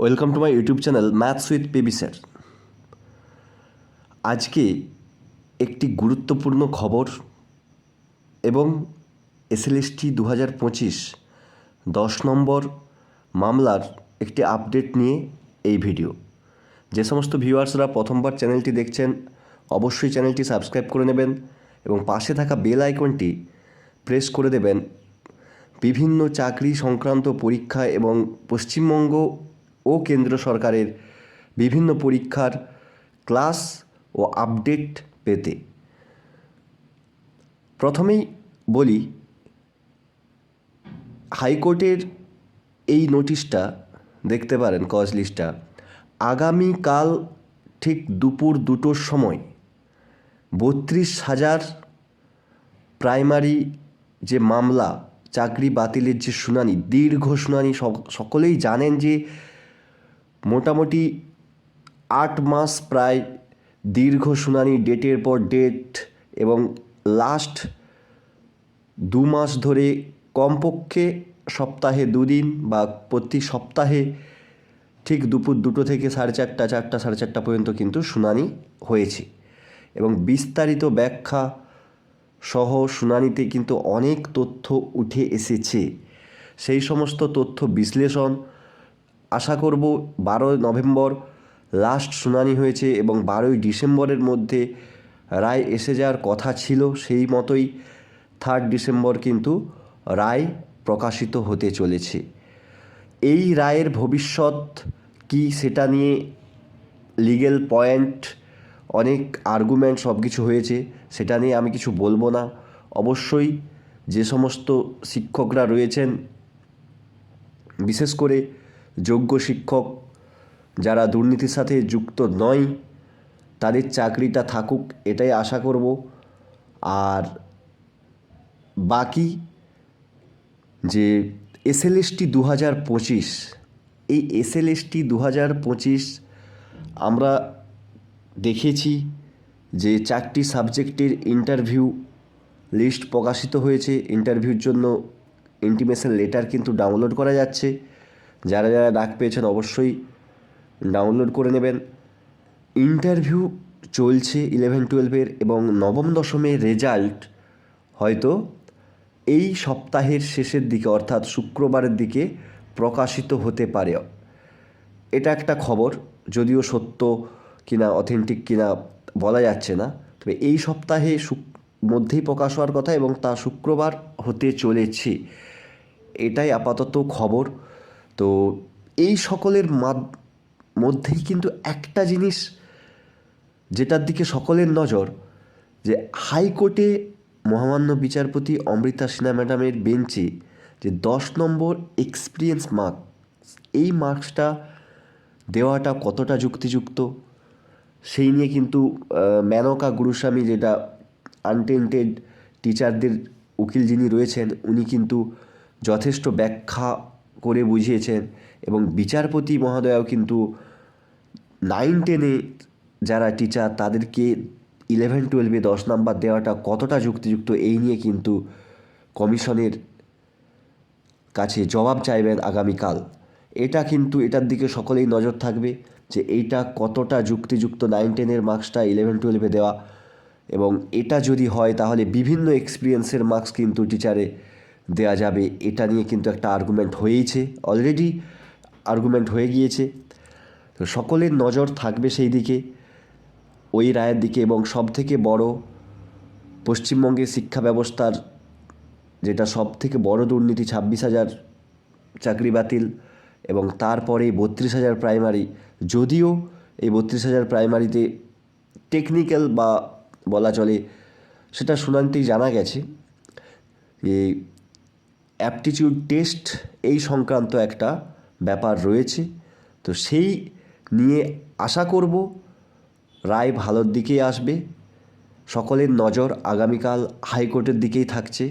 Welcome to my YouTube channel maths with PB sir. আজকে একটি গুরুত্বপূর্ণ খবর এবং এসএলএসটি 2025 নম্বর মামলার একটি আপডেট নিয়ে এই ভিডিও। যে সমস্ত ভিউয়ার্সরা প্রথমবার চ্যানেলটি দেখছেন অবশ্যই চ্যানেলটি সাবস্ক্রাইব করে নেবেন এবং পাশে থাকা বেল আইকনটি প্রেস করে দেবেন বিভিন্ন চাকরি সংক্রান্ত পরীক্ষা এবং পশ্চিমবঙ্গ ও কেন্দ্র সরকারের বিভিন্ন পরীক্ষার ক্লাস ও আপডেট পেতে। প্রথমেই বলি, হাইকোর্টের এই নোটিশটা দেখতে পারেন, কজ লিস্টটা আগামীকাল ঠিক দুপুর 2টোর সময় 32,000 প্রাইমারি যে মামলা, চাকরি বাতিলের যে শুনানি, দীর্ঘ শুনানি, সকলেই জানেন যে মোটামুটি 8 মাস প্রায় দীর্ঘ শুনানি, ডেটের পর ডেট, এবং লাস্ট 2 মাস ধরে কমপক্ষে সপ্তাহে 2 দিন বা প্রতি সপ্তাহে ঠিক দুপুর 2টো থেকে 4:30, 4টা, 4:30 পর্যন্ত কিন্তু শুনানি হয়েছে এবং বিস্তারিত ব্যাখ্যা সহ শুনানিতে কিন্তু অনেক তথ্য উঠে এসেছে। সেই সমস্ত তথ্য বিশ্লেষণ আশা করব 12 নভেম্বর লাস্ট শুনানি হয়েছে এবং 12ই ডিসেম্বরের মধ্যে রায় এসে যাওয়ার কথা ছিল। সেই মতোই 3 ডিসেম্বর কিন্তু রায় প্রকাশিত হতে চলেছে। এই রায়ের ভবিষ্যৎ কি সেটা নিয়ে লিগ্যাল পয়েন্ট, অনেক আর্গুমেন্ট, সব কিছু হয়েছে, সেটা নিয়ে আমি কিছু বলবো না। অবশ্যই যে সমস্ত শিক্ষকরা রয়েছেন, বিশেষ করে যোগ্য শিক্ষক যারা দুর্নীতির সাথে যুক্ত নয়, তাদের চাকরিটা থাকুক, এটাই আশা করব। আর বাকি যে এসএলএসটি 2025, এই এসএলএসটি 2025 আমরা দেখেছি যে 4টি সাবজেক্টের ইন্টারভিউ লিস্ট প্রকাশিত হয়েছে। ইন্টারভিউর জন্য ইন্টিমেশন লেটার কিন্তু ডাউনলোড করা যাচ্ছে। যারা যারা ডাক পেয়েছেন অবশ্যই ডাউনলোড করে নেবেন। ইন্টারভিউ চলছে 11-12 এবং নবম দশমের রেজাল্ট হয়তো এই সপ্তাহের শেষের দিকে, অর্থাৎ শুক্রবারের দিকে প্রকাশিত হতে পারে। এটা একটা খবর, যদিও সত্য কিনা, অথেন্টিক কিনা বলা যাচ্ছে না, তবে এই সপ্তাহে মধ্যেই প্রকাশ হওয়ার কথা এবং তা শুক্রবার হতে চলেছে। এটাই আপাতত খবর। তো এই সকলের মধ্যেই কিন্তু একটা জিনিস যেটার দিকে সকলের নজর, যে হাইকোর্টে মহামান্য বিচারপতি অমৃতা সিনহা ম্যাডামের বেঞ্চে যে 10 নম্বর এক্সপিরিয়েন্স মার্কস, এই মার্কসটা দেওয়াটা কতটা যুক্তিযুক্ত সেই নিয়ে কিন্তু মেনকা গুরুস্বামী, যেটা আনটেন্টেড টিচারদের উকিল যিনি রয়েছেন, উনি কিন্তু যথেষ্ট ব্যাখ্যা করে বুঝিয়েছেন এবং বিচারপতি মহোদয়াও কিন্তু 9-10-এ যারা টিচার তাদেরকে 11-12-এ 10 নাম্বার দেওয়াটা কতটা যুক্তিযুক্ত এই নিয়ে কিন্তু কমিশনের কাছে জবাব চাইবেন আগামীকাল। এটা কিন্তু এটার দিকে সকলেই নজর থাকবে যে এইটা কতটা যুক্তিযুক্ত, 9-10-এর মার্কসটা 11-12-এ দেওয়া। এবং এটা যদি হয় তাহলে বিভিন্ন এক্সপিরিয়েন্সের মার্কস কিন্তু টিচারে দেওয়া যাবে। এটা নিয়ে কিন্তু একটা আর্গুমেন্ট হয়েইছে, অলরেডি আর্গুমেন্ট হয়ে গিয়েছে। তো সকলের নজর থাকবে সেই দিকে, ওই রায়ের দিকে। এবং সবথেকে বড়, পশ্চিমবঙ্গের শিক্ষা ব্যবস্থার যেটা সবথেকে বড় দুর্নীতি, 26,000 চাকরি বাতিল এবং তারপরে 32,000 প্রাইমারি। যদিও এই 32,000 প্রাইমারিতে টেকনিক্যাল বা বলা চলে, সেটা শুনানিতেই জানা গেছে যে অ্যাপটিটিউড টেস্ট এই সংক্রান্ত একটা ব্যাপার রয়েছে। তো সেই নিয়ে আশা করব রায় ভালোর দিকেই আসবে। সকলের নজর আগামীকাল হাইকোর্টের দিকেই থাকছে।